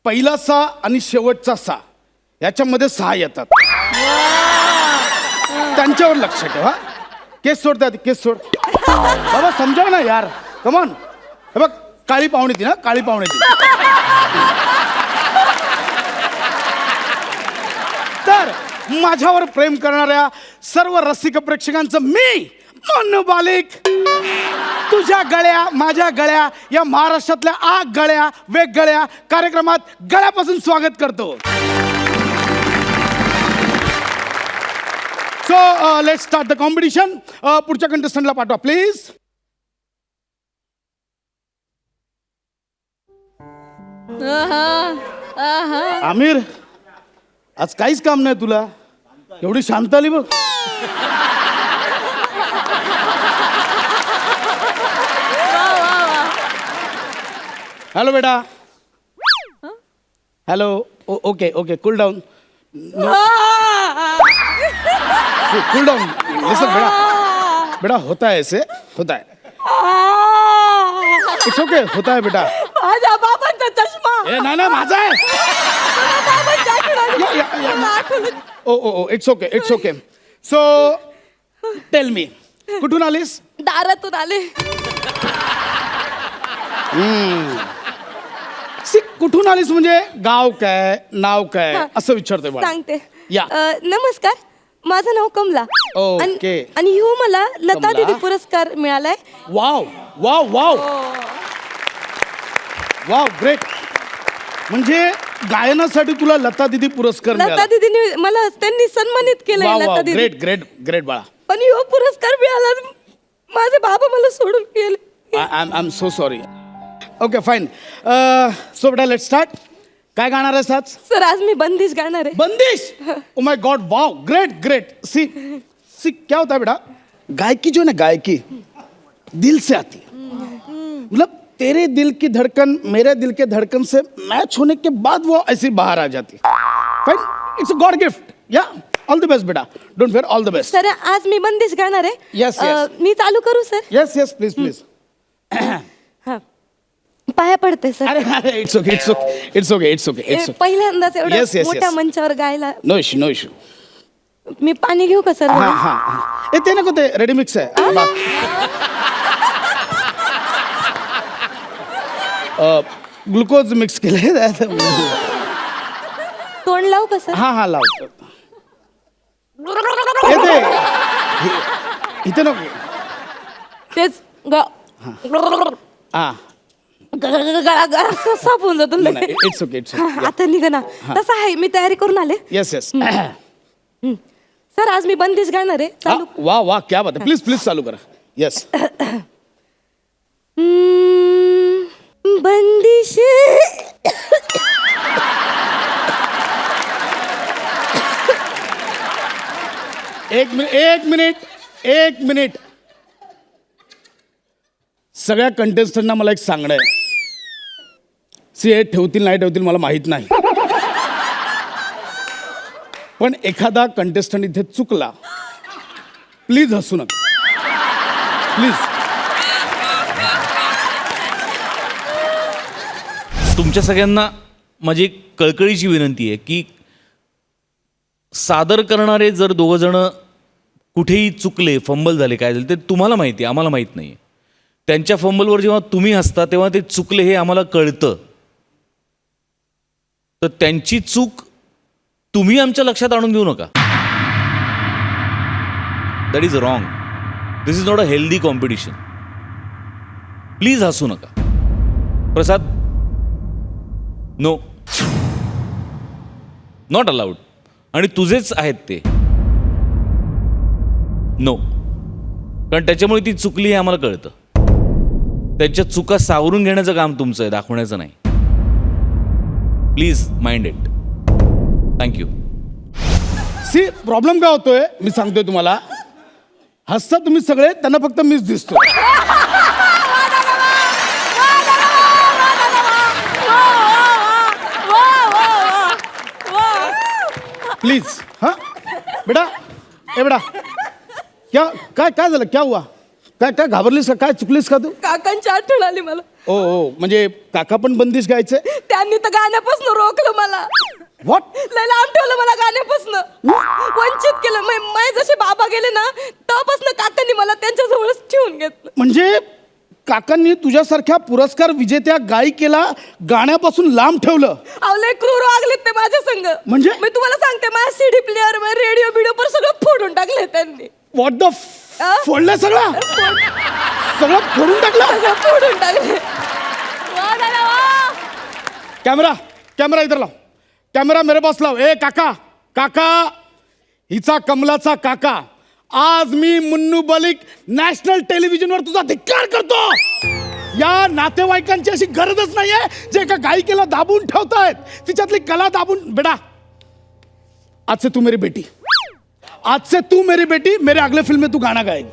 पहिला सा आणि शेवटचा सा याच्यामध्ये 6 येतात. त्यांच्यावर लक्ष ठेव हा. केस सोड त्या केस सोड बाबा, समजाव ना यार, कमॉन. हे बघ, काळी पाहुणी ती ना, काळी पाहुणी ती. तर माझ्यावर प्रेम करणाऱ्या सर्व रसिक प्रेक्षकांचं मी मन्नू बालिक तुझ्या गळ्या माझ्या गळ्या या महाराष्ट्रातल्या 8 गळ्या वेगगळ्या कार्यक्रमात गळ्यापासून स्वागत करतो. So let's start the competition. पुढच्या कंटेस्टंटला पाठवा प्लीज. आमिर, आज काहीच काम नाही तुला, एवढी शांत आली बघ. हॅलो बेटा. Hello. Okay okay, cool down. Cool down. Listen बेटा, बेटा होता है ऐसे, होता है. इट्स ओके, होता है बेटा. माझ्या बाबांचा चष्मा. ए ना ना, माझा आहे. Oh oh oh, it's okay, it's okay. So tell me, कुठून आलीस? दारातून आले. कुठून आलीस म्हणजे गाव काय, नाव काय, असं विचारतोय मला. सांगते. या. नमस्कार, माझं नाव कमला. ओके. आणि ह्यो मला लता कमला. दीदी पुरस्कार मिळालाय. Wow wow wow wow, great. म्हणजे गायनासाठी तुला लता दीदी पुरस्कार लता मिळाला. दीदीने मला त्यांनी सन्मानित केलंय. वाव लता वाव, दीदी. ग्रेट ग्रेट ग्रेट बाळा. पण ह्यो पुरस्कार मिळाला, माझे बाबा मला सोडून गेले. I am so sorry. Okay fine. So बेटा लेट्स स्टार्ट. काय गाणार आहेस आज? सर, आज मी बंदिश गाणार आहे. बंदिश. Oh my god, wow, great great. See see क्या होता है बेटा, गायकी जो है ना, गायकी दिल से आती है. मतलब तेरे दिल की धड़कन मेरे दिल के धड़कन से मैच होने के बाद वो ऐसी बाहर आ जाती है. Fine, it's a God gift. या, ऑल द बेस्ट बेटा. Don't fair, all the best. Sir, आज मी बंदिश गाणार आहे. Yes, yes. मी चालू करू sir? Yes yes, please please. हा, पाया पडते सर. अरे अरे, it's okay, it's okay, it's okay, it's okay, it's okay. पहिल्यांदाच एवढं Yes, yes, मोठ्या yes. मंचावर गायला. No issue, no issue. मी पाणी घेऊ का सर? हाँ हाँ हाँ. ते नको, ते रेडी मिक्स आहे. ग्लुकोज मिक्स केले. तोंड लावू का सर? हा हा, लावतो. येते इथे नको. तेच हा, सापून जातो. It's okay, it's okay. आता निघ ना. तसं आहे, मी तयारी करून आले. Yes yes. सर, आज मी बंदिश गाणार आहे. चालू. वाह वाह, क्या बात है. प्लीज प्लीज चालू करा. येस. बंदिश. एक मिनिट, एक मिनिट, एक मिनिट. सगळ्या कंटेस्टंटना मला एक सांगणं आहे. सी, हे ठेवतील नाही ठेवतील मला माहित नाही, पण एखादा कंटेस्टंट इथे चुकला, प्लीज हसू नका, प्लीज. तुमच्या सगळ्यांना माझी एक कळकळीची विनंती आहे की सादर करणारे जर दोघं जण कुठेही चुकले, फंबल झाले, काय झाले, ते तुम्हाला माहिती आहे, आम्हाला माहीत नाही. त्यांच्या फंबलवर जेव्हा तुम्ही हसता तेव्हा ते चुकले हे आम्हाला कळतं. तर त्यांची चूक तुम्ही आमच्या लक्षात आणून देऊ नका. That is wrong. This is not a healthy competition. Please हसू नका. प्रसाद, नो, नॉट अलाउड. आणि तुझेच आहेत ते. नो, कारण त्याच्यामुळे ती चुकली हे आम्हाला कळतं. त्यांच्या चुका सावरून घेण्याचं काम तुमचं आहे, दाखवण्याचं नाही. Please mind it. Thank you. See, problem काय होतोय मी सांगतोय तुम्हाला. हसता तुम्ही सगळे, त्यांना फक्त मीच दिसतो. प्लीज. हाँ बेटा, ए बेटा, क्या काय काय झालं, क्या हुआ, काय काय घाबरलीस का, काय चुकलीस का तू? काकांची आठवण आली मला. ओ म्हणजे काका पण बंदिश गायचे. त्यांनी तर गाण्यापासून रोखलं मला. व्हॉट? लय लांब ठेवलं मला गाण्यापासून, वंचित केलं. माझे जसे बाबा गेले ना तेव्हापासून काकांनी मला त्यांच्या जवळच ठेवून घेतलं. म्हणजे काकांनी तुझ्यासारख्या पुरस्कार विजेत्या गायिकेला गाण्यापासून लांब ठेवलं. अहो लय क्रूर वागलेत ते माझ्या संग. म्हणजे? मी तुम्हाला सांगते, माझ्या सीडी प्लेअर रेडिओ बिडिओ पर सगळं फोडून टाकले त्यांनी. व्हॉट द फोडलं सगळं सगळं फोडून टाकलं. सगळं फोडून टाकले. वा दादा वा. कॅमेरा इधर लाव. कॅमेरा मेरे पास लाव. ए काका हिचा कमलाचा काका, आज मी मुन्नू मलिक नॅशनल टेलिव्हिजनवर तुझा धिक्कार करतो. या नातेवाईकांची अशी गरजच नाहीये जे एका गायिकेला दाबून ठेवतायत, तिच्यातली कला दाबून. बेटा आज से तू मेरी बेटी, मेरे अगले फिल्म में तू गाना गाएगी.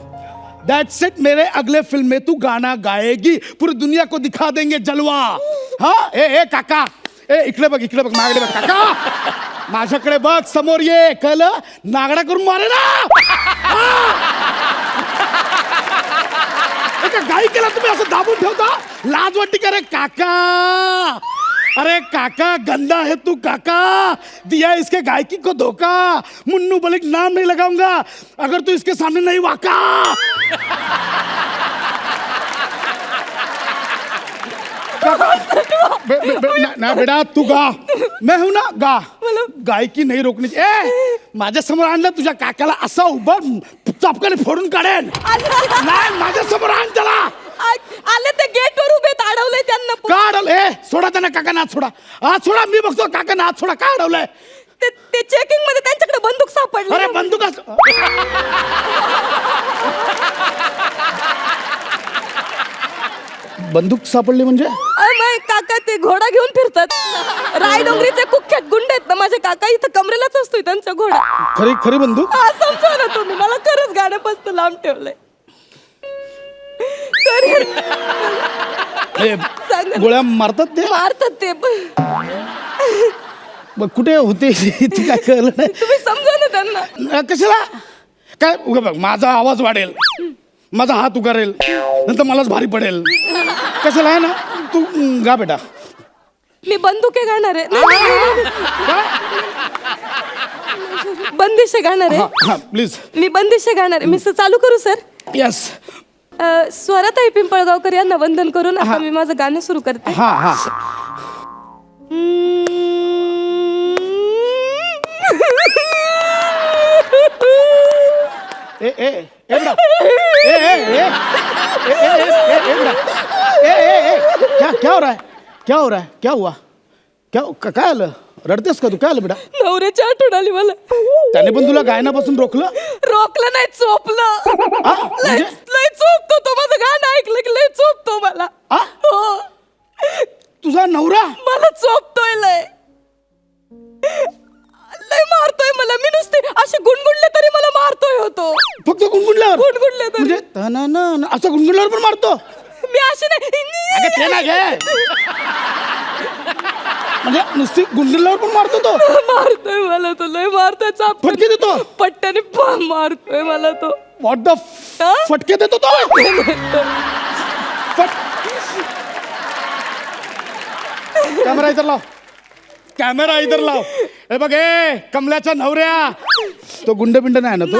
That's it. मेरे अगले फिल्म में तू गाना गाएगी, पूरी दुनिया को दिखा देंगे जलवा. हाँ ए काका, इकडे बघ माझ्याकडे बघ काका, माझ्याकडे बघ, समोर ये. कळलं? नागडा करून मारे ना. एका गायिकेला तुम्ही असं दाबून ठेवता, लाज वाटते का रे काका? अरे काका, गंदा है तू काका, दिया इसके गायकी को धोखा. मुन्नू मलिक नाम नहीं लगाऊंगा अगर तू इसके सामने नहीं वाका. ना बेटा तू गा, मैं हूं ना, गा. गायकी नाही रोखणी. माझ्या समोर आणलं तुझ्या काकाला, असा उभं चापकाने फोडून काढेन. नाही माझ्या समोर आण त्याला. आले ते गेटवर उभे, अडवलंय त्यांना. का अडवलंय? सोडा त्यांना, काका नाच सोडा. हा सोडा, मी बघतो. काका नाच सोडा. का अडवलंय? ते चेकिंग मध्ये त्यांच्याकडे बंदूक सापडली. अरे बंदूक बंदूक सापडली म्हणजे? काका ते घोडा घेऊन फिरतात. रायडोंगरीचे कुख्यात गुंड आहेत ना माझे काका. इथं कमरेलाच असतोय त्यांचा घोडा. खरी बंदूक? हा, समजा ना तुम्ही. मला खरंच गाण्यापासून लांब ठेवलंय. गोळ्या मारतात ते कुठे होते काय कळलं नाही. तुम्ही समजा ना त्यांना. कशाला काय? उगा बघ, माझा आवाज वाढेल, माझा हात उगारेल, नंतर मलाच भारी पडेल. कशाला आहे ना. तू गा बेटा. मी बंदुके गाणार आहे. बंदिशे गाणार आहे. प्लीज. मी बंदिशे गाणार आहे. मी चालू करू सर? यस. स्वराताई पिंपळगावकर यांना वंदन करून आता मी माझं गाणं सुरू करते. हा. क्या हो रहा है? क्या हुआ? काय आलं? रडतेस का तू? काय आलं बेटा? नवऱ्याची आठवण आली मला. त्याने पण तुला गायनापासून रोखलं नाही, चोपलं. लय चोपतो तो. माझं गाणं ऐकलं की लय चोपतो मला. हो. तुझा नवरा मला चोपतोय, लय मारतोय मला. मी नुसते असे गुणगुणले तरी मला मारतोय होतो. फक्त गुणगुणल्यावर? गुणगुणले तरी. म्हणजे असं गुणगुणल्यावर पण मारतो? मी असे नाही. ते ना घे. म्हणजे नुसती गुंडल्यावर पण मारतो तो? मारतोय मला तो, लय मारतोय. फटके देतो? पट्ट्याने मारतोय मला तो. व्हॉट द फटके देतो तो? कॅमेरा इधर लाव. हे बघ, कमल्याच्या नवऱ्या, तो गुंड नाही ना तो?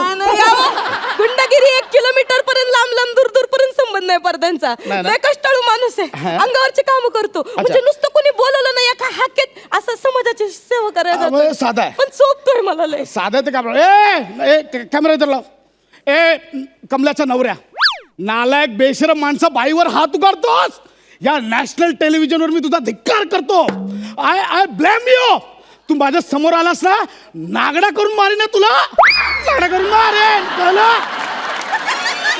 गुंडगिरी 1 किलोमीटर पर्यंत, लांब दूर पर्यंत संबंध नाही परदांचा. लय कष्टाळू माणूस आहे. अंगावरचे काम करतो. म्हणजे नुसतं कोणी बोलवलं नाही एका हाकेत असं समाजाची सेवा करायला साधा आहे. पण चोपतोय मला लय. साधा ते काम. कॅमेरा इधर लाव. कमल्याच्या नवऱ्या, नालायक बेशरम माणसा, बाईवर हात उगारतोस. या नॅशनल टेलिव्हिजनवर मी तुझा धिक्कार करतो. I blame you. तू माझ्या समोर आलास ना, नागडा करून मारेन ना तुला. नागडा करून मारेन.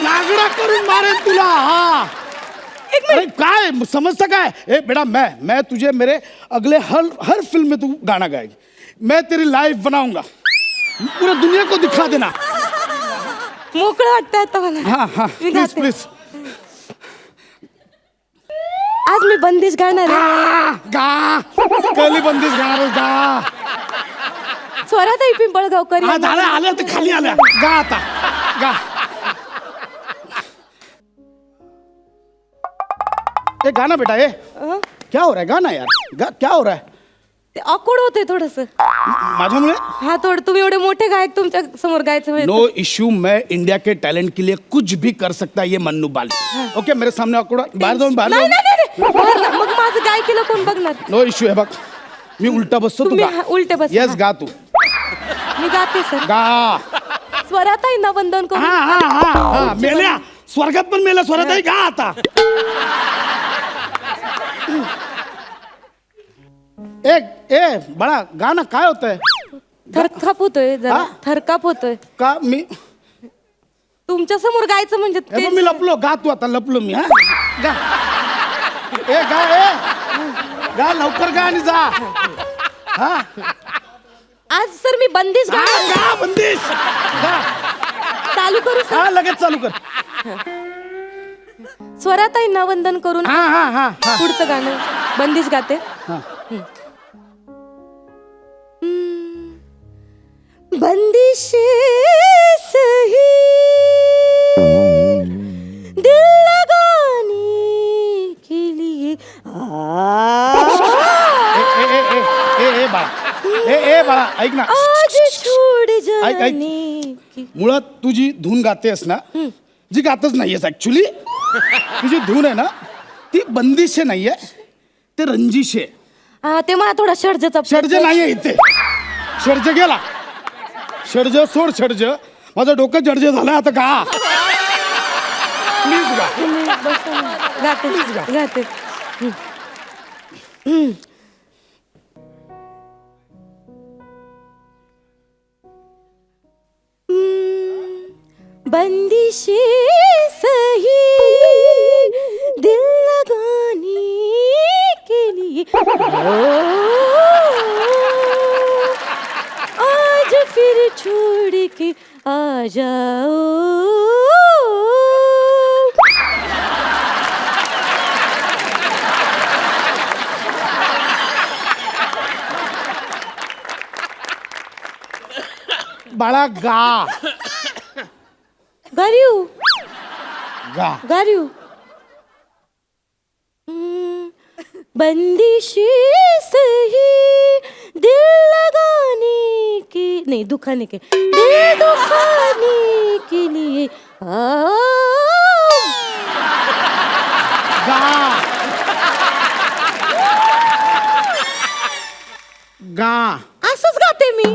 नागडा करून मारेन तुला. हा. अरे काय समजता काय? बेटा, मैं तुझे मेरे अगले हर फिल्म में तू गाना गाएगी. मैं तेरी लाइफ बनाऊंगा, पूरी दुनिया को दिखा देना. मोकळं वाटतं आता मला. हाँ प्लीज. आज मी बंदिश गाणार आहे. गा. कली बंदिश गाणार गा. स्वराताई पिंपळगावकर. आल्या तर खाली आल्या. गा आता, गा. ए गाना बेटा ए क्या हो रहा है गाना यार क्या हो रहा है ते ऑकवर्ड होते थोडस. माझ्यामुळे हा थोडं तुम्ही एवढे मोठे गायक तुमच्या समोर गायचं म्हणजे. नो इश्यू मैं इंडिया के टैलेंट के लिए कुछ भी कर सकता है ये मन्नू बाल ओके मेरे सामने ऑकवर्ड बाहेर जाऊन बाहेर नाही जाऊन नाही नाही बाहेर ना. मग माझं गायकीला कोण बघणार. नो इश्यू आहे बघ मी उलटा बसतो तू तुम्ही गा उलटे बस. येस गा तू मी गाते सर. गा स्वरात आहे ना वंदन करून. हा हा हा हा मेल्या स्वर्गात पण मेल्या स्वरात आहे गा आता ए बाळा गा ना काय होतंय थरकाप होतोय जरा. हा? थरकाप होतोय. का मी तुमच्या समोर गायचं म्हणजे हे बघ, ते- मी लपलो गा तू आता लपलो मी हा गा ए गा लवकर गा आणि जा हा आज सर मी बंदिश गा गाणं गा बंदिश गा चालू करू सर. हा लगेच चालू कर स्वरात आहे ना वंदन करून हा हा हा हा पुढचं गाणं बंदिश गाते. हा. बंदिश सही दिल लगाने के लिए ए बाळा ए बाळा ऐक ना आज छोड़ ऐक. जाने की. मुळात तू जी धून गातेस ना जी गातच नाहीयेस ऍक्च्युली तुझी धून आहे ना ती बंदिश नाहीये ते रंजिश आहे. हा ते मला थोडा षडजचा षडज नाहीये इथे षडज गेला षडज सोड षडज माझं डोकं जडज झालं आता गा प्लीज गा गाते गाते. बंदिश सही दिल लगाने के लिए आज फिर छोड़ के आ जाओ. बाळा गा गारियो गा गारियो. बंदिश सही दिल लगाने के नहीं दुखाने के दिल दुखाने के लिए गा गा असंच गाते मी.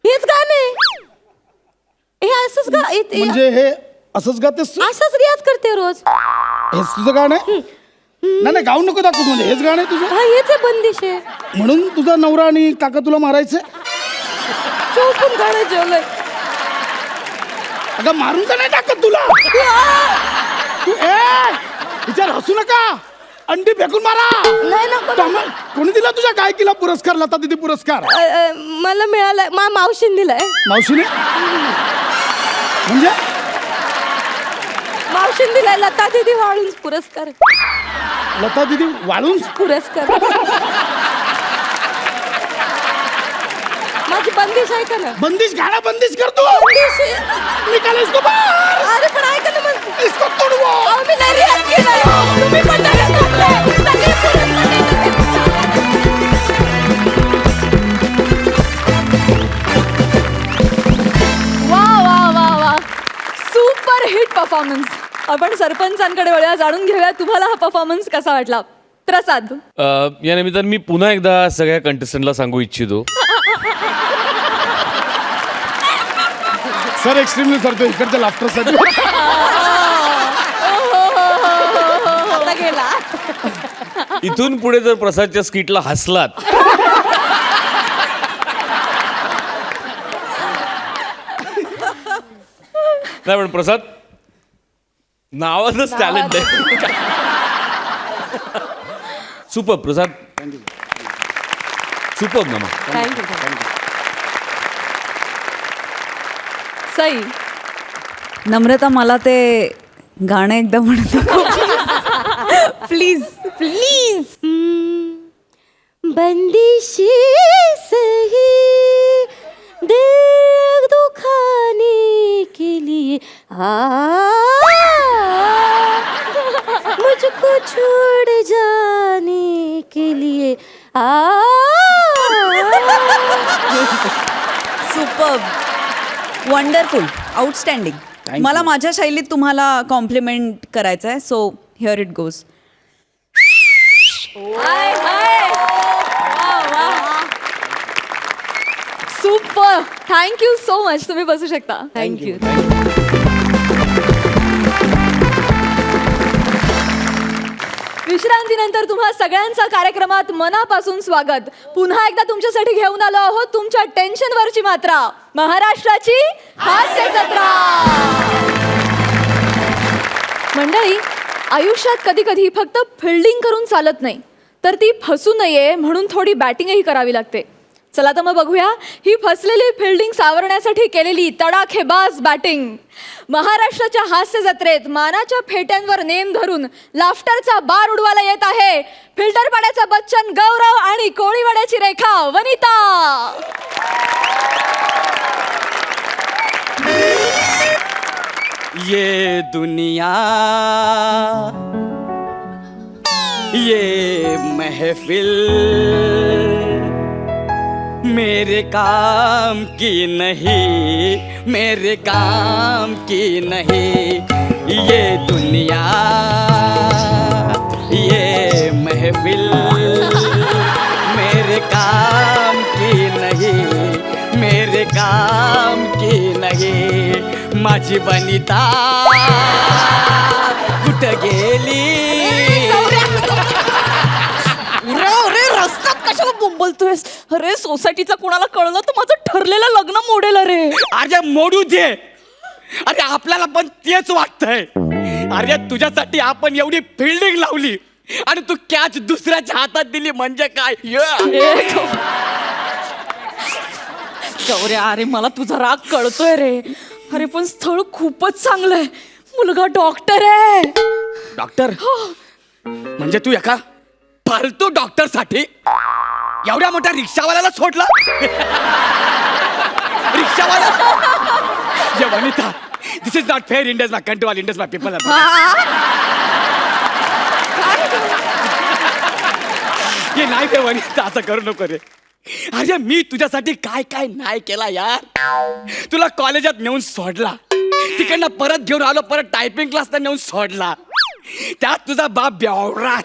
हेच गाणे हे असंच म्हणजे हे असंच गातेस तू असाच रियाज करते रोज. हेच तुझं गाणं आहे नाही नाही गाऊ नको दाखवूस म्हणजे हेच गाणं आहे तुझं हा हेच आहे बंदिश आहे. म्हणून तुझा नवरा आणि काका तुला मारायचंय चौकून गाणं जेवलंय. अगं मारून का नाही टाकत तुला तू विचार हसू नका अंडी फेकून मारा नाही नको. कोणी दिला तुझ्या गायकीला पुरस्कार लता दीदी पुरस्कार मला मिळालाय मावशीने दिलाय. मावशीने म्हणजे मावशीने दिलाय लता दीदी वाळूंज पुरस्कार. लता दीदी वाळून पुरस्कार माझी बंदिश आहे का ना. बंदिश गाणं बंदिश करतो बंदिश निकाल इसको बाहर अरे पण ऐका ना मग इसको तोडवो अहो, मी नाही रियाज केलाय. तुम्ही पण नाही घातलंय. सगळे सुरत मध्ये वा वा वा वा सुपर हिट परफॉर्मन्स. आपण सरपंचांकडे वळूया, जाणून घेऊया तुम्हाला हा परफॉर्मन्स कसा वाटला. प्रसाद. या निमित्तानं मी पुन्हा एकदा सगळ्या कंटेस्टंटला सांगू इच्छितो सर एक्स्ट्रीमली करतो इकडच्या लाफ्टरसाठी आता गेला. इथून पुढे जर प्रसादच्या स्किटला हसलात नाही पण प्रसाद नावाचंच टॅलेंट आहे. सुपर प्रसाद सुपर ना मग थँक्यू. सई. नम्रता मला ते गाणं एकदा म्हणतो प्लीज प्लीज. बंदिश सही दिल दुखाने के लिए छोड़ जाने के लिए सुपर वंडरफुल आउटस्टँडिंग. मला माझ्या शैलीत तुम्हाला कॉम्प्लिमेंट करायचं आहे, so here it goes. Super. Thank you so much. तुम्ही बसू शकता. थँक्यू. विश्रांतीनंतर तुम्हा सगळ्यांचा कार्यक्रमात मनापासून स्वागत. पुन्हा एकदा तुमच्यासाठी घेऊन आलो आहोत तुमच्या टेन्शनवरची मात्रा, महाराष्ट्राची हास्य जत्रा. मंडळी, आयुष्यात कधी कधी फक्त फिल्डिंग करून चालत नाही, तर ती फसू नये म्हणून थोडी बॅटिंगही करावी लागते. चला तर मग बघूया ही फसलेली फिल्डिंग सावरण्यासाठी केलेली तडाखेबाज बॅटिंग. महाराष्ट्राच्या हास्य जत्रेत मानाच्या फेट्यांवर नेम धरून लाफ्टरचा बार उडवायला येत आहे फिल्टर पाड्याचा बच्चन गौरव आणि कोळीवाड्याची रेखा वनिता. ये दुनिया ये महफिल मेरे काम की नहीं, मेरे काम की नहीं. ये दुनिया ये महफिल मेरे काम की नहीं, मेरे काम की नहीं. माझी वनिता कुठं गेली? अरे रस्त्यात कशाला बोंबलतोयस? अरे सोसायटीतला कोणाला कळलं तर माझं ठरलेलं लग्न मोडेल. अरे अरे मोडू दे. अरे आपल्याला पण तेच वाटतंय. अरे तुझ्यासाठी आपण एवढी फिल्डिंग लावली आणि तू कॅच दुसऱ्याच्या हातात दिली म्हणजे काय? गौऱ्या, अरे मला तुझा राग कळतोय रे. अरे पण स्थळ खूपच चांगलं आहे. मुलगा डॉक्टर आहे. डॉक्टर म्हणजे तू एका फालतू डॉक्टर साठी एवढ्या मोठ्या रिक्षावाल्याला सोडला? रिक्षावाला? ये वनिता, this is not fair. India is my country, all India is my people. हे नाही ते वनिता, असं करू नको रे. अरे मी तुझ्यासाठी काय काय नाही केला यार. तुला कॉलेजात नेऊन सोडला, तिकडनं परत घेऊन आलो, परत टायपिंग क्लासला नेऊन सोडला. त्यात तुझा बाप बेवडा.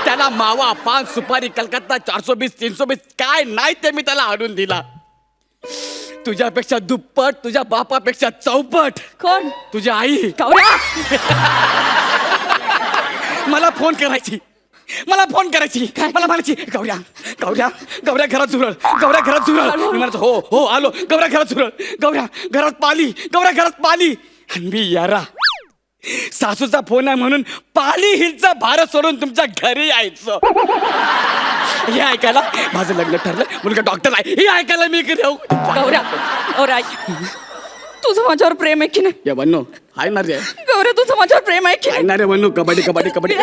त्याला मावा, पान, सुपारी, कलकत्ता, 420, 320 काय नाही ते मी त्याला आणून दिला. तुझ्यापेक्षा दुप्पट, तुझ्या बापापेक्षा चौपट. कोण? तुझी आई. गौऱ्या, मला फोन करायची, मला फोन करायची, मला म्हणायची गौऱ्या गौऱ्या गौऱ्या घरात झुरळ, गौऱ्या घरात झुरळ. मी म्हणायचो हो हो आलो. गौऱ्या घरात झुरळ, गौऱ्या घरात पाली, गौऱ्या घरात पाली. आणि मी यारा सासूचा फोन आहे म्हणून पाली हिलचा भारत सोडून तुमच्या घरी यायचं. हे ऐकायला माझं लग्न ठरलं, मुलगा डॉक्टर आहे, हे ऐकायला मी इकडे येऊ. गौऱ्या, गौऱ्या, तुझं माझ्यावर प्रेम आहे की नाही? या वन्नू आहे ना रे, गौऱ्या, तुझं माझ्यावर प्रेम आहे की आहे नाही? ना रे वन्नू. कबड्डी कबड्डी कबड्डी.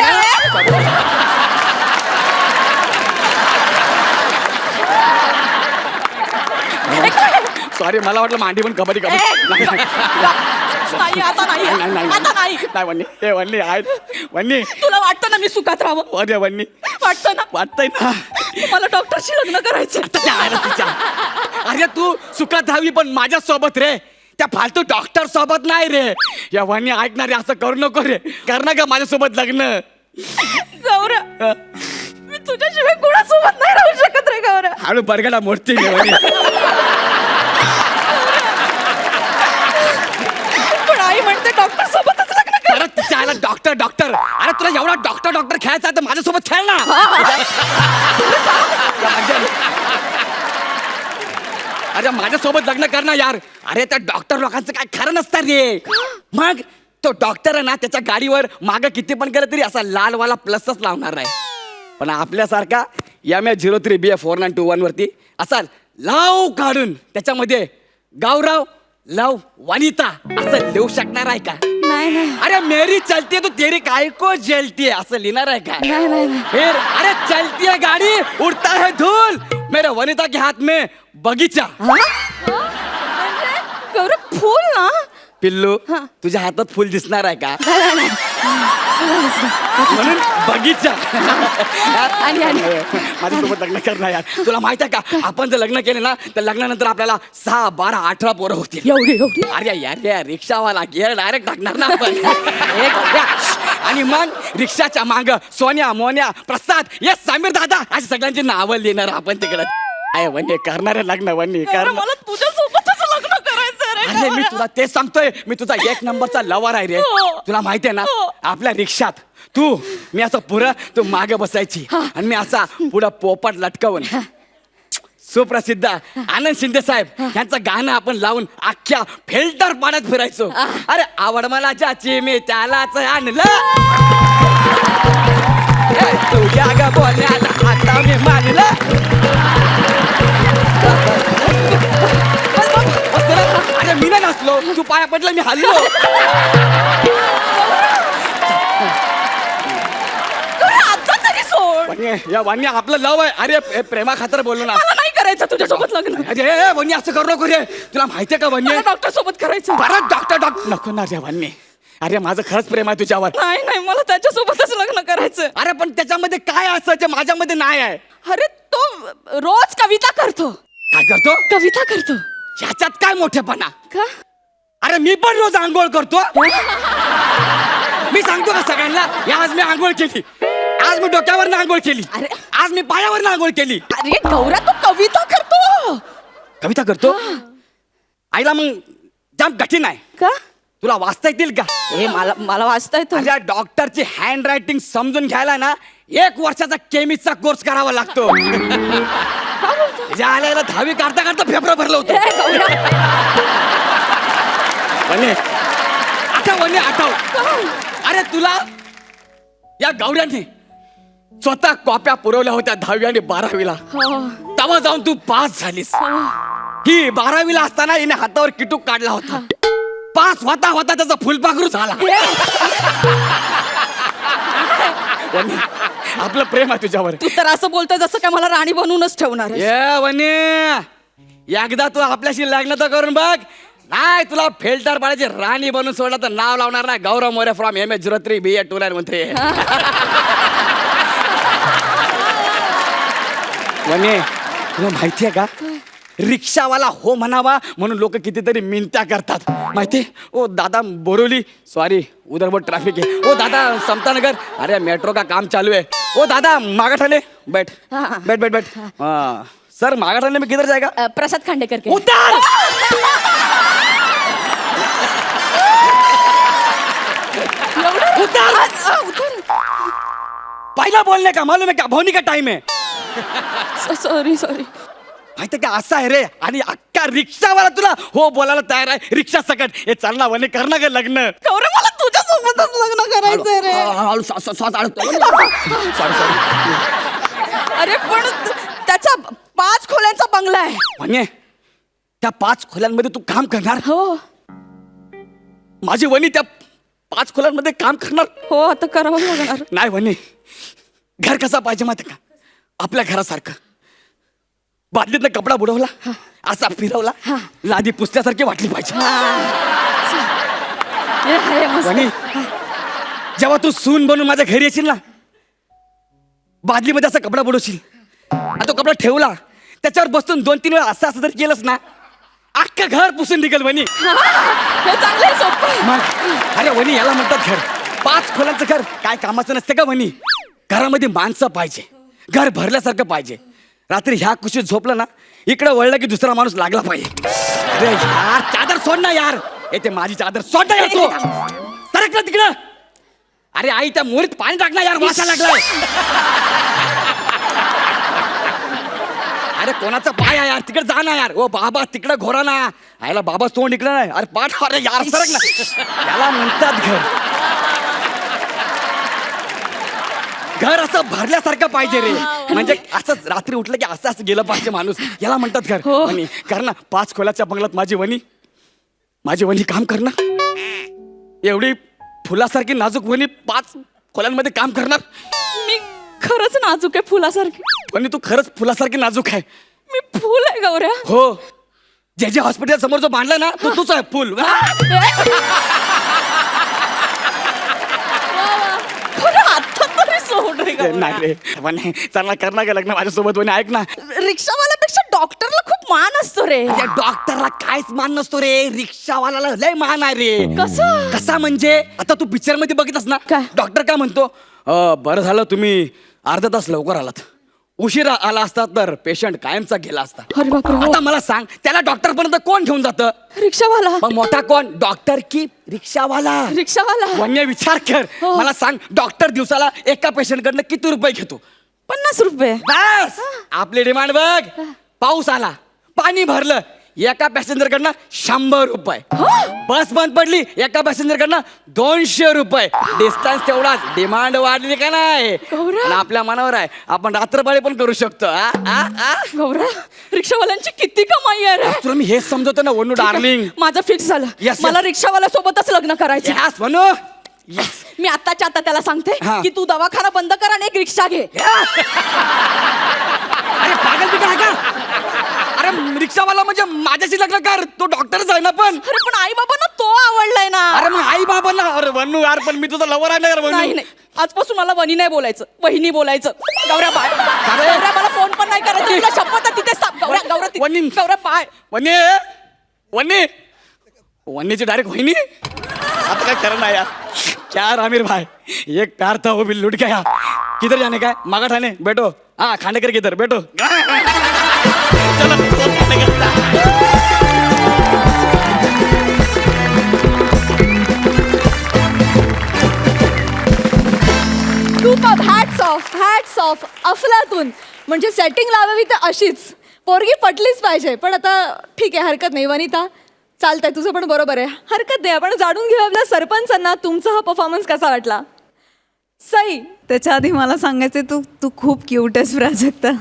सॉरी, मला वाटलं मांडी पण कबड्डी कबड्डी. नाही, आता नाही, आता नाही. नाही वन्नी, हे वन्नी आहे वन्नी. तुला वाटतं ना मी सुखात राहावं? अरे वन्नी, वाटतं ना? वाटतंय ना. मला डॉक्टरशी लग्न करायचं. अरे तू सुखात राहावी पण माझ्या सोबत रे, त्या फालतू डॉक्टर सोबत नाही रे. या वन्नी ऐकणार रे, असं करू नको रे. करणार का माझ्यासोबत लग्न? गौऱ्या, मी तुझ्याशिवाय कोणासोबत नाही राहू शकत रे. गौऱ्या, हळू बरगडा मोडते मी वन्नी. पण आई म्हणते डॉक्टर सोबतच लग्न कर. परत तिच्या आला डॉक्टर डॉक्टर. अरे तुला एवढा डॉक्टर डॉक्टर खेळायचा आहे तर माझ्यासोबत खेळ ना. अरे माझ्यासोबत लग्न कर ना यार. अरे त्या डॉक्टर लोकांचं काय खरं नसतं रे. मग तो डॉक्टर आहे ना, त्याच्या गाडीवर मागं किती पण केलं तरी असा लालवाला प्लसच लावणार आहे. पण आपल्यासारखा MA03BF4921 वरती असा लाव काढून त्याच्यामध्ये गौरव लव वनिता असं लिहू शकणार आहे का? अरे मेरी चलती है तो तेरी काय को जलती है असं लिहिणार आहे का? फिर अरे चलती है गाड़ी उड़ता है धूल मेरे वनिता के हाथ में बगीचा. गौरव, फुल ना? पिल्लू तुझ्या हातात फुल दिसणार आहे का? म्हणून बगीचा. आणि माझ्यासोबत लग्न करणार यार. तुला माहित आहे का, आपण जर लग्न केलं ना तर लग्नानंतर आपल्याला 6, 12, 18 पोरं होतील. एवढी अरे यार रिक्षावाला गिअर डायरेक्ट टाकणार ना आपण. हे करूया. आणि मग रिक्षाच्या माग सोन्या, मोन्या, प्रसाद, ये समीर दादा अशी सगळ्यांची नावं लिहिणार आपण तिकडे. काय वन्य करणार आहे लग्न, वन्य करणार. मला तुझ्यासोबतच लग्न करायचं रे. अरे मी तुला तेच सांगतोय, मी तुझा 1 नंबरचा लवर आहे रे. हो. तुला माहितीये ना, हो. आपल्या रिक्षात मी असं पुढं तू मागे बसायची आणि मी असा पुढं पोपट लटकवून सुप्रसिद्ध आनंद शिंदे साहेब यांचं गाणं आपण लावून अख्ख्या फिल्टर पाण्यात फिरायचो. अरे आवड मला ज्याची मी त्यालाच आणलं. ए, तुझ्या ग बोलण्याला आता मी मानलं. अरे मी नाही नसलो, तू पाया पडला मी हल्लो. आता तरी सोड. या वाणी आपलं लव आहे. अरे प्रेमा खातर बोललो ना. मला नाही करायचं तुझ्यासोबत लग्न. अरे वन्य असं करू नको रे. तुला माहितीये का वन्य, डॉक्टर सोबत करायचं. परत डॉक्टर नको ना रे वन्य. अरे माझं खरंच प्रेम आहे तुझ्यावर. नाही मला त्याच्यासोबतच लग्न करायचं. अरे पण त्याच्यामध्ये काय असं जे माझ्यामध्ये नाही आहे. अरे तो रोज कविता करतो. काय करतो? कविता करतो. ह्याच्यात काय मोठेपणा. का? अरे मी पण रोज आंघोळ करतो. मी सांगतो का सगळ्यांना, आज मी आंघोळ केली, आज मी डोक्यावर आंघोळ केली, अरे. आज मी पायावर आंघोळ केली. अरे गौऱ्या तो कविता करतो. कविता करतो. आईला मग जाम कठीण आहे. का? तुला वाचता येतील का? हे मला वाचता येतं. माझ्या डॉक्टरची हँड रायटिंग समजून घ्यायला ना 1 वर्षाचा केमिस्टचा कोर्स करावा लागतो. आल्याला 10वी काढता काढता फेफरं भरलं होतं. हे गौऱ्या. वने आठव. अरे तुला या गौऱ्याने स्वतः कॉप्या पुरवल्या होत्या 10वी आणि 12वीला. तेव्हा जाऊन तू पास झालीस. ही 12वीला असताना हिने हातावर किटूक काढला होता. पास होता होता त्याचा फुलपाखरू झाला. वने, आपलं प्रेम आहे तुझ्यावर. तू तर असं बोलतोय जसं काय मला राणी बनवूनच ठेवणार आहे. ये वने, एकदा तू आपल्याशी लग्न तर करून बघ. नाही तुला फिल्टर पाण्याची राणी बनून सोडला तर नाव लावणार नाही. गौरव मोरे फ्रॉम MH03 BA 29 म्हणते. वने, तुला माहितीये का, रिक्षावाला हो म्हणावा म्हणून लोक कितीतरी मिनत्या करतात माहिती. ओ दादा बोरोली, सॉरी उधर बहुत ट्रैफिक है. ओ दादा समतानगर, अरे मेट्रो का काम चालू है. ओ दादा मागाठाणे, बैठ बैठ बैठ बैठ. हाँ सर, मागाठाणे में किधर जाएगा? प्रसाद खांडेकर के. उतर. उतर. पहिला बोलने का मालूम है क्या, भवनी का टाइम है. सॉरी माहिती का, असं आहे रे. आणि अख्खा रिक्षावाला तुला हो बोलायला तयार आहे. रिक्षा सकट हे चालना वने करणं ग लग्न. गौरव मला तुझ्यासोबतच लग्न करायचंय रे. अरे पण त्याचा 5 खोल्यांचा बंगला आहे. म्हणजे त्या 5 खोल्यांमध्ये तू काम करणार? हो माझी वनी त्या 5 खोल्यांमध्ये काम करणार? हो आता करावं लागणार. नाही वनी, घर कसा पाहिजे माहिती का, आपल्या घरासारखं. बादलीतनं कपडा बुडवला, असा फिरवला, लादी पुसल्यासारखी वाटली पाहिजे. वनी, जेव्हा तू सून बनून माझ्या घरी येशील ना, बादलीमध्ये असा कपडा बुडवशील, आणि तो कपडा ठेवला, त्याच्यावर बसून 2-3 वेळा असं जर केलंस ना, अख्खं घर पुसून निघेल वनी. हे चांगलं आहे, सोपं. मग अरे वनी, याला म्हणतात घर. 5 खोल्यांचं घर काय कामाचं नसते का वनी. घरामध्ये माणसं पाहिजे, घर भरल्यासारखं पाहिजे. रात्री ह्या कुशीत झोपलं ना, इकडे वळलं की दुसरा माणूस लागला पाहिजे. अरे यार चादर सोड ना यार. येते माझी चादर सोड ना यार तू. सरक ना तिकडं. अरे आई त्या मोरीत पाणी टाक ना यार, वासा लागलाय. अरे कोणाचा पाय आहे यार, तिकडे जा ना यार. ओ बाबा तिकडे घोरा ना. आयला बाबा तोंड इकडे नाही. अरे पाठ, अरे यार सरक ना. याला म्हणतात घर. घर असं भरल्यासारखं पाहिजे रे. म्हणजे असं रात्री उठलं की असं असं गेलं पाहिजे माणूस. याला म्हणतात घर. वनी कर ना. 5 खोल्याच्या बंगल्यात माझी वनी काम करणार. एवढी फुलासारखी नाजूक वनी 5 खोल्यांमध्ये काम करणार. मी खरंच नाजूक आहे फुलासारखी. वनी तू खरंच फुलासारखी नाजूक आहे. मी फुल आहे गौऱ्या. हो, जे हॉस्पिटल समोर जो बांधलाय ना, तो तूच आहे फुल. आता नाही रे पण चांगला करणार का लग्न माझ्यासोबत म्हणे ऐक ना रिक्षावाल्यापेक्षा डॉक्टरला खूप मान असतो रे. त्या डॉक्टरला काहीच मान नसतो रे, रिक्षावाल्याला लय मान आहे रे. कसं? कसा म्हणजे आता तू पिक्चर मध्ये बघितस ना, काय? डॉक्टर काय म्हणतो, बरं झालं तुम्ही अर्धा तास लवकर आलात, उशिरा आला असता तर पेशंट कायमचा गेला असता. अरे बापरे, हो. आता मला सांग त्याला डॉक्टर पर्यंत कोण घेऊन जातं? रिक्षावाला. मग मोठा कोण, डॉक्टर की रिक्षावाला? रिक्षावाला. वन्य विचार कर. हो. मला सांग डॉक्टर दिवसाला एका पेशंट कडनं किती रुपये घेतो? 50 रुपये. बस आपली डिमांड बघ. पाऊस आला, पाणी भरलं, एका पॅसेंजर कडनं 100 रुपये. बस बंद पडली, एका पॅसेंजर कडनं 200 रुपये. डिस्टन्स तेवढाच, डिमांड वाढली का नाही? गौरव. आणि आपल्या मनावर आहे, आपण रात्रपाळी पण करू शकतो. गौरा, रिक्षावाल्यांची किती कमाई आहे रे. तुला मी हेच समजवतो ना वनू डार्लिंग. माझं फिक्स झालं. Yes, मला yes. रिक्षावाल्या सोबतच लग्न करायचं. यास म्हणू. Yes. मी आत्ताच्या आता त्याला सांगते हा. की तू दवाखाना बंद कर आणि एक रिक्षा घे. अरे पागल बिगल आहे का? अरे रिक्षावाला म्हणजे माझ्याशी लग्न कर, तो डॉक्टरच आहे ना. पण अरे पण आई बाबांना तो आवडलाय ना. अरे मग आई बाबांना, अरे वनू यार पण मी तुझा लवर आहे ना यार वनू. नाही नाही, आजपासून मला वनी नाही बोलायचं, वहिनी बोलायचं. गौऱ्या बाय. गौऱ्या मला फोन पण नाही करायचं, तुला शपथ आहे तिथे साप. गौऱ्या गौऱ्या वहिनी. गौऱ्या बाय. वन्नी वन्नी वन्नीची डायरेक्ट वहिनी. आता काय करना यार. क्या आमिर भाई, एक प्यार था वो भी लुट गया. किधर जाने का है? मागा ठाणे बैठो. हाँ खांडेकर किधर बैठो. चलो सुपर. हॅट्स ऑफ अफलातून. म्हणजे सेटिंग लावावी तर अशीच, पोरगी पटलीच पाहिजे. पण आता ठीक आहे, हरकत नाही वनिता, चालतंय, तुझं पण बरोबर आहे, हरकत नाही. आपण जाणून घेऊ आपल्या सरपंचांना तुमचा हा परफॉर्मन्स कसा वाटला. सई, त्याच्या आधी मला सांगायचं, तू तू खूप क्यूट आहेस प्राजक्ता.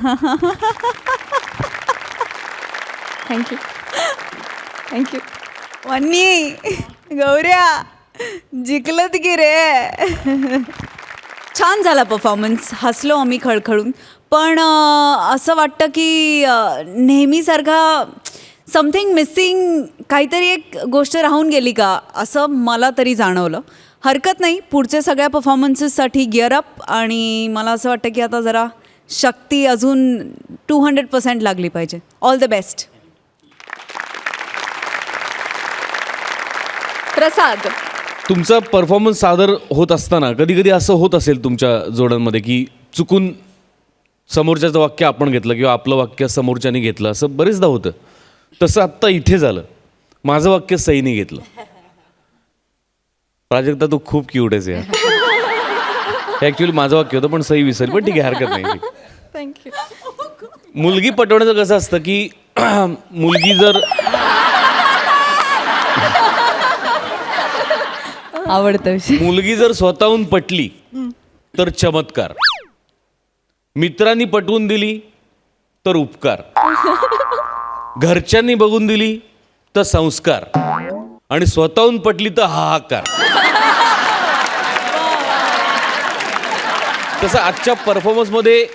Thank you thank you. वन्नी, गौऱ्या, जिंकलत की रे. छान झाला परफॉर्मन्स, हसलो आम्ही खळखळून. पण असं वाटतं की नेहमीसारखा समथिंग मिसिंग, काहीतरी एक गोष्ट राहून गेली का, असं मला तरी जाणवलं. हरकत नाही, पुढच्या सगळ्या परफॉर्मन्सेससाठी गिअर अप. आणि मला असं वाटतं की आता जरा शक्ती अजून 200% लागली पाहिजे. All the best. प्रसाद, तुमचा परफॉर्मन्स सादर होत असताना कधी कधी असं होत असेल तुमच्या जोड्यांमध्ये की चुकून समोरच्याचं वाक्य आपण घेतलं किंवा आपलं वाक्य समोरच्याने घेतलं, असं बरेचदा होतं. तसं आत्ता इथे झालं, माझं वाक्य सईने घेतलं. प्राजक्ता तू खूप क्यूट आहेस यार. ॲक्च्युली माझं वाक्य होतं पण सई विसरली, पण ठीक आहे, हरकत नाही. थँक्यू. मुलगी पटवण्याचं कसं असतं की मुलगी जर आवडतं विषय. मुलगी जर स्वतःहून पटली तर चमत्कार, मित्रांनी पटवून दिली तर उपकार, घरच्यांनी बघून दिली तर संस्कार, आणि स्वतःहून पटली तर हाहाकार. तसं आजच्या परफॉर्मन्समध्ये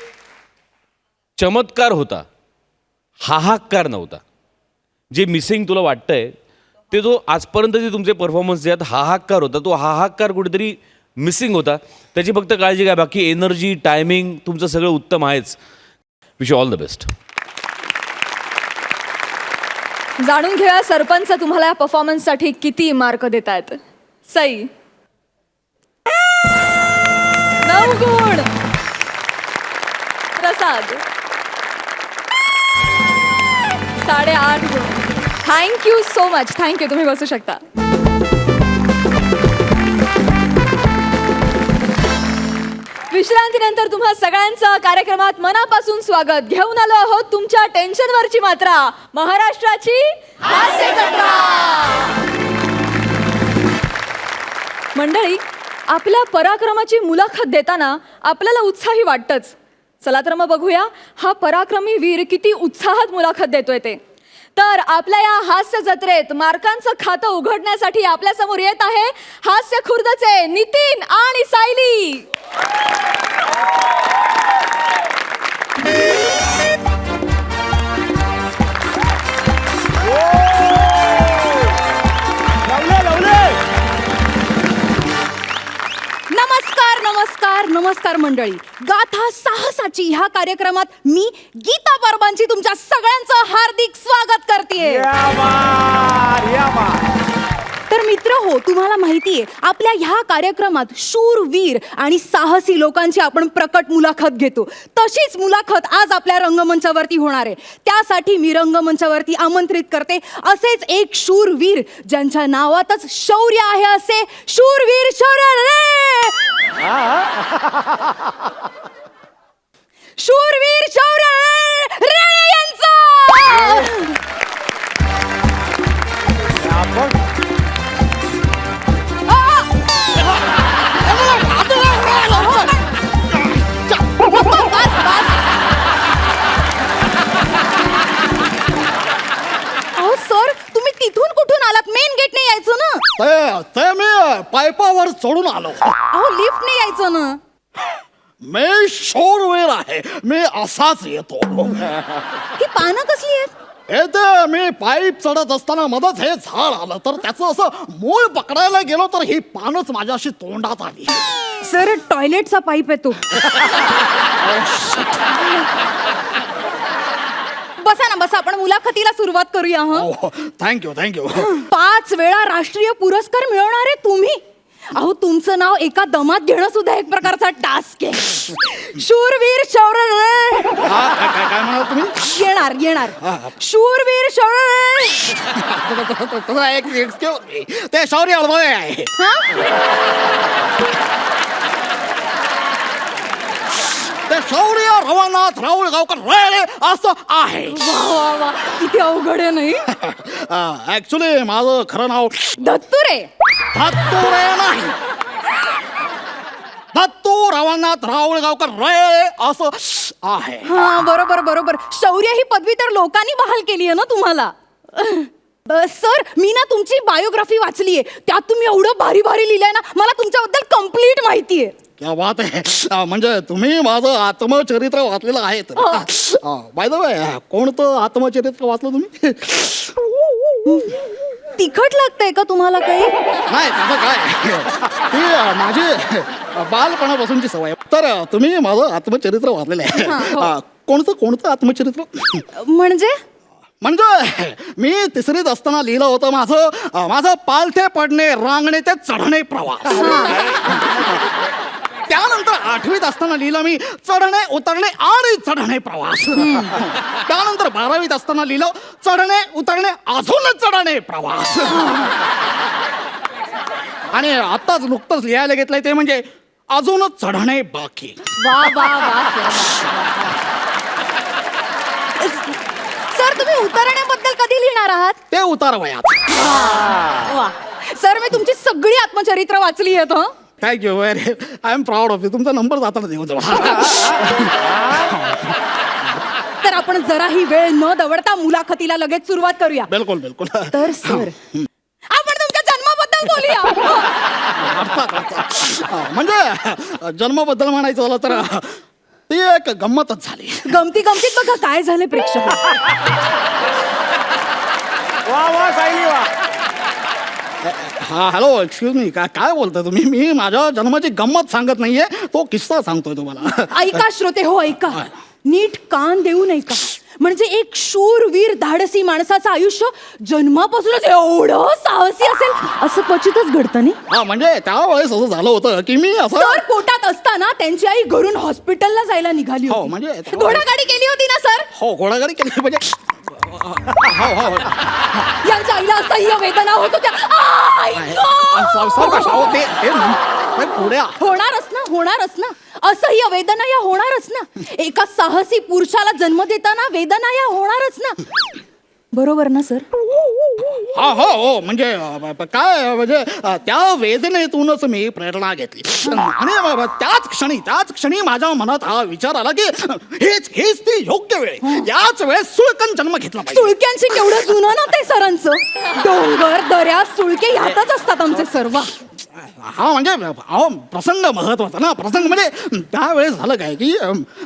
चमत्कार होता, हाहाकार नव्हता. जे मिसिंग तुला वाटतंय ते जो आजपर्यंतचे तुमचे परफॉर्मन्स जे आहेत हाहाकार होता, तो हाहाकार कुठेतरी मिसिंग होता. त्याची फक्त काळजी घ्या, बाकी एनर्जी, टायमिंग तुमचं सगळं उत्तम आहेच. Wish you all the best. जाणून घेऊया सरपंच तुम्हाला या परफॉर्मन्ससाठी किती मार्क देत आहेत. सई, 9 गुण. प्रसाद, 8.5 गुण. Thank you so much. थँक्यू. तुम्ही बसू शकता. विश्रांतीनंतर तुम्हा सगळ्यांचं कार्यक्रमात मनापासून स्वागत. घेऊन आलो आहोत तुमच्या टेन्शनवरची मात्रा, महाराष्ट्राची हास्य जत्रा. मंडळी, आपल्या पराक्रमाची मुलाखत देताना आपल्याला उत्साही वाटतंच. चला तर मग बघूया हा पराक्रमी वीर किती उत्साहात मुलाखत देतोय ते. तर आपल्या या हास्य जत्रेत मार्कांचं खातं उघडण्यासाठी आपल्या समोर येत आहे हास्य खुर्दचे नितीन आणि सायली. नमस्कार नमस्कार नमस्कार मंडळी. गाथा साहसाची ह्या कार्यक्रमात मी गीता परबांची तुमच्या सगळ्यांचं हार्दिक स्वागत करते. तर मित्र हो, तुम्हाला माहितीये आपल्या ह्या कार्यक्रमात शूरवीर आणि साहसी लोकांची आपण प्रकट मुलाखत घेतो. तशीच मुलाखत आज आपल्या रंगमंचावरती होणार आहे. त्यासाठी मी रंगमंचावरती आमंत्रित करते असेच एक शूरवीर ज्यांच्या नावातच शौर्य आहे, असे शूरवीर शौर्य शूरवीर शौर्य रे यांचं. सर, तुम्ही तिथून कुठून आलात? मेन गेटने यायचं ना. ते मी पायपावर चढून आलो. अहो, लिफ्टने यायचं ना. मी शूरवीर आहे, मी असाच येतो. ही पानं कसली आहेत? हे ते मी पाईप चढत असताना मध्येच हे झाड आलं, तर त्याचं असं मूळ पकडायला गेलो तर ही पानच माझ्याशी तोंडात आली. सर, टॉयलेटचा पाईप आहे तो. बसा ना, बसा. आपण मुलाखतीला सुरुवात करूया. Thank you thank you. 5 वेळा राष्ट्रीय पुरस्कार मिळवणारे तुम्ही. अहो, तुमचं नाव एका दमात घेणं सुद्धा एक प्रकारचा टास्क आहे. शूरवीर शौर्य काय म्हणा तुम्ही? येणार येणार. शूरवीर शौर्य. ते शौर्य अनुभव आहे. ते शौर्य रवानाथ राहुल गावकर रेळे असं आहे. वा वा वा, किती अवघड आहे नाही. ऍक्च्युली माझं खरं नाव दत्तुरे. दत्तुरे नाही, दत्तू रवानाथ राहुल गावकर रेळे असं आहे. हा, बरोबर बरोबर. शौर्य ही पदवी तर लोकांनी बहाल केली आहे ना तुम्हाला. सर, मी ना तुमची बायोग्राफी वाचलीये. त्यात तुम्ही एवढं भारी भारी लिहिलंय ना, मला तुमच्याबद्दल कम्प्लीट माहिती आहे. क्या बात आहे. म्हणजे तुम्ही माझं आत्मचरित्र वाचलेलं आहे. बाय द वे, कोणतं आत्मचरित्र वाचलं तुम्ही? तिखट लागतंय का तुम्हाला काही? नाही, त्याचं काय, ती माझी बालपणापासूनची सवय. तर तुम्ही माझं आत्मचरित्र वाचलेलं आहे. कोणतं आत्मचरित्र? म्हणजे मी 3रीत असताना लिहिलं होतं माझं पालथे पडणे, रांगणे ते चढणे प्रवास. त्यानंतर 8वीत असताना लिहिलं मी चढणे, उतरणे आणि चढणे प्रवास. त्यानंतर 12वीत असताना लिहिलं चढणे, उतरणे, अजून चढणे प्रवास. आणि आत्ताच नुकतंच लिहायला घेतलंय ते म्हणजे अजूनच चढणे बाकी. वा वा वा. सर, तुम्ही उतरण्याबद्दल कधी लिहिणार आहात? ते उतार वयात. वा. सर, मी तुमची सगळी आत्मचरित्र वाचली आहेत. Thank you. I am proud of you. तुमचा नंबर जाताना देऊ जाऊ. तर आपण जराही वेळ न दवडता मुलाखतीला लगेच सुरुवात करूया. बिलकुल बिलकुल. तर सर, आपण तुमच्या जन्माबद्दल बोलूया. म्हणजे जन्माबद्दल म्हणायचं झालं तर ती एक गंमतच झाली. गमतीत बघा काय झाले प्रेक्षक. हा, हॅलो, एक्सक्यूज मी. काय बोलताय तुम्ही? मी माझ्या जन्माची गंमत सांगत नाहीये, तो किस्सा सांगतोय तुम्हाला. ऐका श्रोते हो, ऐका. नीट कान देऊन ऐका. म्हणजे एक शूरवीर धाडसी माणसाचं आयुष्य जन्मापासूनच एवढं साहसी असेल असं क्वचितच घडतं नाही. हा, म्हणजे त्यावेळेस असं झालं होतं की मी असं सर, पोटात असताना त्यांची आई घरून हॉस्पिटलला जायला निघाली हो, होती. म्हणजे घोडागाडी केली होती ना सर? हो, घोडागाडी केली. म्हणजे यांच्या आईला असह्य वेदना होत होत्या. होणारच ना. असह्य वेदना या होणारच ना. एका साहसी पुरुषाला जन्म देताना वेदना या होणारच ना. बरोबर ना सर? हा हो, म्हणजे काय, म्हणजे त्या वेदनेतूनच मी प्रेरणा घेतली. आणि त्याच क्षणी माझ्या मनात हा विचार आला की हेच ती योग्य वेळ. याच वेळेस सुळकन जन्म घेतला पाहिजे. सुळक्यांशी केवढं जुनं ना ते सरांचं. डोंगर, दऱ्या, सुळके ह्यातच असतात आमचे सर्व. हा, म्हणजे प्रसंग महत्वाचा ना. प्रसंग म्हणजे त्यावेळेस झालं काय की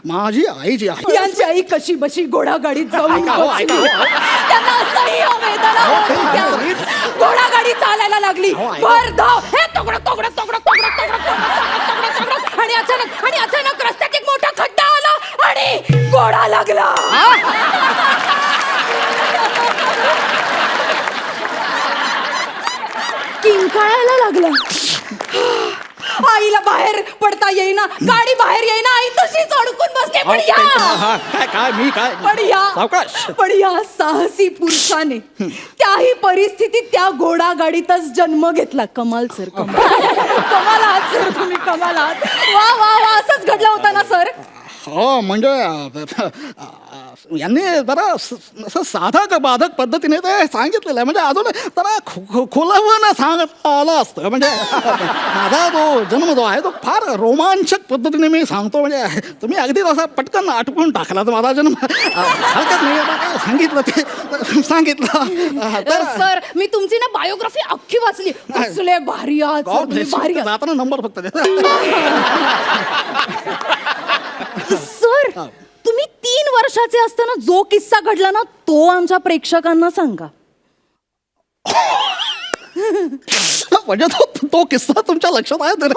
माझी आई जी आहे, यांची आई कशी बशी घोडागाडीत जाऊन ऐका हो. त्यांना असह्य वेदना होत होत्या. घोडागाडी चालायला लागली. भर धाव, हे तगडं अचानक रस्त्यात एक मोठा खड्डा आला आणि घोडा लागला. किंकाळायला लागला. आईला बाहेर पडता येईना, गाडी बाहेर येईना, आई तशीच अडकून बसते. पण या साहसी पुरुषाने त्याही परिस्थितीत त्या घोडा गाडीतच जन्म घेतला. कमाल सर, कमाल आहात सर तुम्ही, कमाल आहात. वा वा वा, असंच घडलं होतं ना सर? हो म्हणजे यांनी जरा असं साधक बाधक पद्धतीने ते सांगितलेलं आहे. म्हणजे अजून जरा खोलावं सांगत आलं असतं. म्हणजे माझा तो जन्म जो आहे तो फार रोमांचक पद्धतीने मी सांगतो. म्हणजे तुम्ही अगदी असा पटकन आटपून टाकला तर माझा जन्म हलक्यात नाही. आता काय सांगितलं ते सांगितलं. तर सर मी तुमची ना बायोग्राफी अख्खी वाचली. कसले भारी आहात सर, तुम्ही भारी आहात. जाताना नंबर फक्त सर तुम्ही 3 वर्षाचे असताना जो किस्सा घडला ना तो आमच्या प्रेक्षकांना सांगा. म्हणजे तो किस्सा तुमच्या लक्षात आहे तर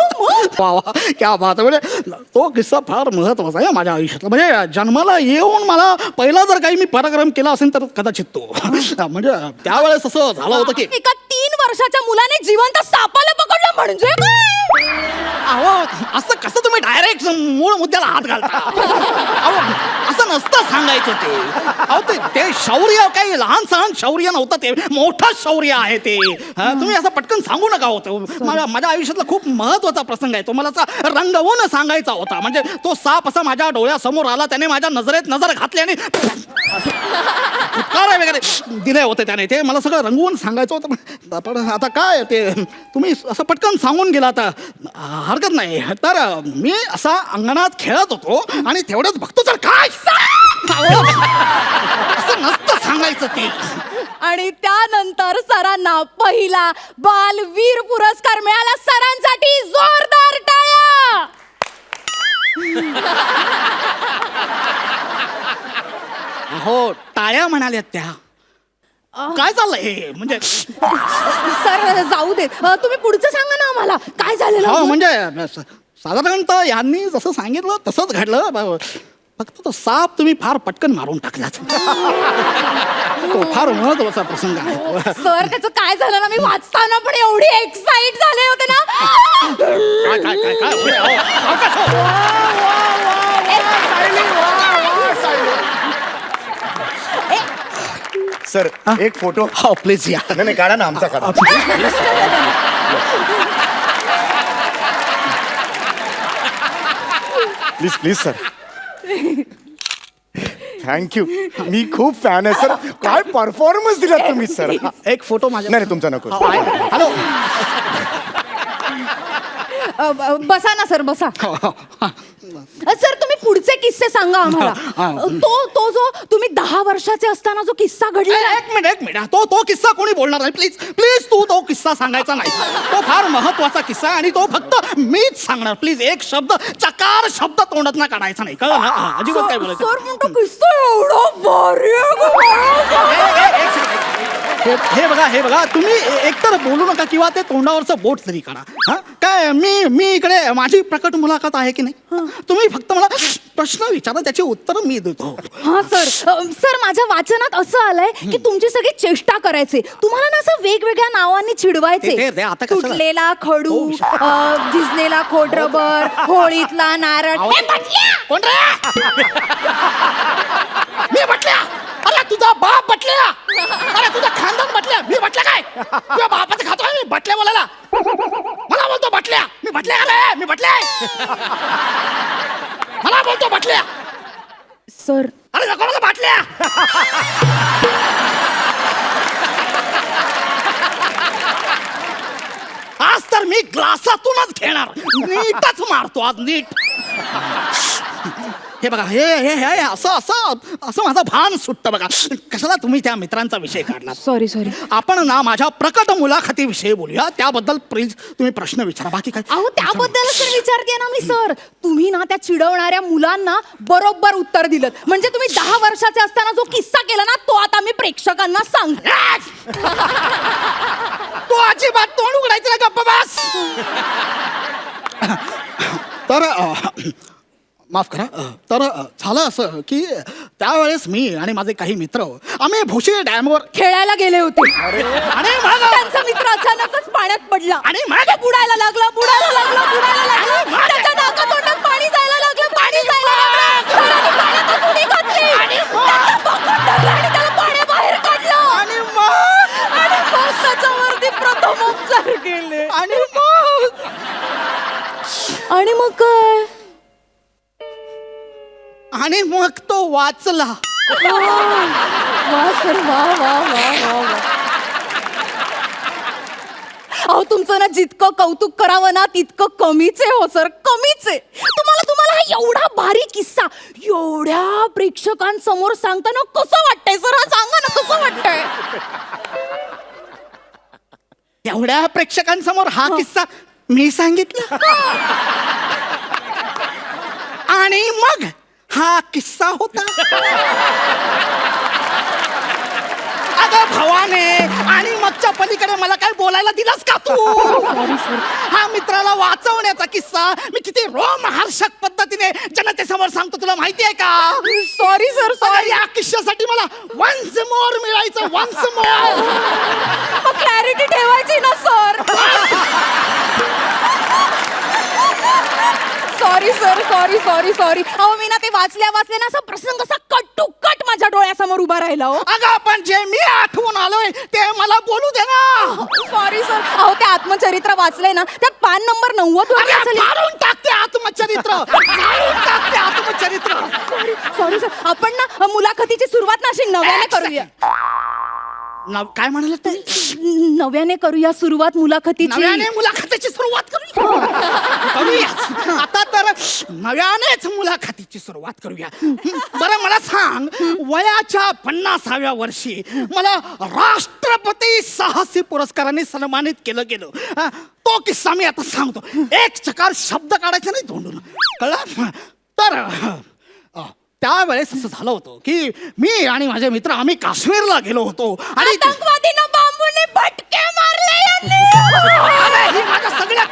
वा वा क्या बात आहे. म्हणजे तो किस्सा फार महत्वाचा आहे माझ्या आयुष्यातला. म्हणजे जन्माला येऊन मला पहिला जर काही मी पराक्रम केला असेल तर कदाचित तो. म्हणजे त्यावेळेस असं झालं होतं की एका 3 वर्षाच्या मुलाने जिवंत सापाला पकडलं म्हणजे काय? अहो असं कसं तुम्ही डायरेक्ट मूळ मुद्द्याला हात घालता. अहो असं नसतं सांगायचं ते. अहो ते शौर्य काही लहान सहान शौर्य नव्हतं, ते मोठं शौर्य आहे ते. तुम्ही असं पटकन सांगू नका होतं. माझ्या आयुष्यातला खूप महत्वाचा प्रसंग आहे तो. मला असा रंगवून सांगायचा होता. म्हणजे तो साप असा माझ्या डोळ्यासमोर आला, त्याने माझ्या नजरेत नजर घातली आणि फुटकारा वगैरे दिले होते त्याने. ते मला सगळं रंगवून सांगायचं होतं. पण आता काय ते तुम्ही असं पटकन सांगून गेला तर हरकत नाही. तर मी असा अंगणात खेळत होतो आणि तेवढंच बघतो तर काय असं नसतं सांगायचं ते. आणि त्यानंतर सरांना पहिला बालवीर पुरस्कार मिळाला. सरांसाठी जोरदार टाळ्या. अहो टाळ्या म्हणाल्यात त्या. काय चाललंय हे? म्हणजे सर जाऊ देत, तुम्ही पुढचं सांगा ना आम्हाला काय झालेलं. हो म्हणजे साधारणतः यांनी जसं सांगितलं तसंच घडलं. फक्त तो साप तुम्ही फार पटकन मारून टाकलात. तो फार महत्वाचा प्रसंग आहे. सर त्याचं काय झालं ना, मी वाचताना पण एवढी एक्साइट झाले होते ना. काय काय काय सर एक फोटो. हो प्लीज या. नाही काढा ना, आमचा काढा. Please please sir. थँक्यू. मी खूप फॅन आहे सर. काय परफॉर्मन्स दिला तुम्ही सर. एक फोटो माझ्या. नाही तुमचा नको. हॅलो बसा ना सर, बसा. सर तुम्ही पुढचे किस्से सांगा आम्हाला. तो जो तुम्ही 10 वर्षाचे असताना जो किस्सा घडलेला. एक मिनिट तो किस्सा कोणी बोलणार नाही. प्लीज प्लीज तू तो किस्सा सांगायचा नाही. तो फार महत्वाचा किस्सा आणि तो फक्त मीच सांगणार. प्लीज एक शब्द चकार शब्द तोंडात ना काढायचा नाही, कळलं ना? अजिबात काय बोलायचं. सर पण तो किस्सा एवढा भारी हे बघा तुम्ही एकतर बोलू नका किंवा ते तोंडावरचं बोट तरी काढा. हा काय मी इकडे माझी प्रकट मुलाखत आहे की नाही. तुम्ही फक्त मला प्रश्न विचारा, त्याची उत्तर मी देतो. हा सर माझ्या वाचनात असं आलंय की तुमची सगळी चेष्टा करायचे. तुम्हाला ना असं वेगवेगळ््या नावांनी चिडवायचे. ते आता कशाला? तुटलेला खडू, झिजलेला खोडरबर, होळीतला नारळ. कोण रे? मी बटल्या. अरे तुझा बाप बटल्या. अरे तुझा खानदान बटल्या. मी बटल्या काय? तुझ्या बापाचं खातो मी बटल्या बोलायला. मला बोलतो बटल्या. मी बटल्या का? मी बटल्या. मला बोलतो बटल्या. सर अरे नको नको बटल्या. आज तर मी ग्लासातूनच घेणार. नीटच मारतो आज, नीट. हे बघा हे असं माझं भान सुटतं बघा. कशाला तुम्ही त्या मित्रांचा विषय काढला. सॉरी आपण ना माझ्या प्रकट मुलाखतीविषयी बोलूया. त्याबद्दल प्लीज तुम्ही प्रश्न विचारा. बाकी काय? अहो त्याबद्दलच तर विचारते ना मी सर. तुम्ही ना त्या चिडवणाऱ्या मुलांना बरोबर उत्तर दिलं. म्हणजे तुम्ही 10 वर्षाचे असताना जो किस्सा केला ना तो आता मी प्रेक्षकांना सांग. तो अजिबात तोंड उघडायचं ना, गप्प बस. तर माफ करा तर झालं असं की त्यावेळेस मी आणि माझे काही मित्र आम्ही भोशी डॅमवर खेळायला गेले होते आणि मग त्यांचा मित्र अचानकच पाण्यात पडला आणि मग बुडायला लागला त्याच्या नाकातोंडात पाणी जायला लागलं सरांनी पाण्यातच उडी घातली. त्याचा पकड धरला आणि त्याला पाण्याबाहेर काढलं. आणि मग त्याच्यावरती प्रथमोपचार केले. आणि मग काय आणि मग तो वाचला. वा सर वा अहो तुमचं ना जितकं कौतुक करावं ना तितकं कमीच आहे हो सर, कमीच आहे. तुम्हाला हा एवढा भारी किस्सा एवढ्या प्रेक्षकांसमोर सांगताना कसं वाटतंय सर? हा सांगा ना कसं वाटतंय? एवढ्या प्रेक्षकांसमोर हा किस्सा मी सांगितला आणि मग हा किस्सा होता. अगं भवाने, आणि मगच्या पलीकडे मला काय बोलायला दिलास का तू? हा मित्राला वाचवण्याचा किस्सा मी किती रोमहर्षक पद्धतीने जनतेसमोर सांगतो, तुला माहिती आहे का? सॉरी सर अगं, या किस्स्यासाठी मला वन्स मोर मिळायचं, वन्स मोर. क्लॅरिटी ठेवायची ना सर. सॉरी अहो मी ना ते वाचल्या ना असा प्रसंग असा कट टू कट माझ्या डोळ्यासमोर उभा राहिला हो. अगं पण जे मी आठवून आलोय ते मला बोलू दे ना. Sorry sir. अहो ते आत्मचरित्र वाचलंय ना, त्यात पान नंबर 90 वरती अगं, असेल. फाडून टाकते आत्मचरित्र, फाडून टाकते आत्मचरित्र. Sorry sir. आपण ना मुलाखतीची सुरुवात ना अशी नव्याने करूया. काय म्हणाल तू? नव्याने करूया सुरुवात मुलाखतीची. नव्याने मुलाखतीची सुरुवात करूया. आता तर नव्यानेच मुलाखतीची सुरुवात करूया. बरं मला सांग, वयाच्या 50व्या वर्षी मला राष्ट्रपती साहसी पुरस्काराने सन्मानित केलं गेलं. तो किस्सा मी आता सांगतो. एक चकार शब्द काढायचा नाही तोंडून, कळलं? तर त्यावेळेस असं झालं होतं की मी आणि माझे मित्र आम्ही काश्मीरला गेलो होतो आणि आतंकवादीनं बांबूने भटके मारले यांनी. अरे, ही माझ्या सगळ्या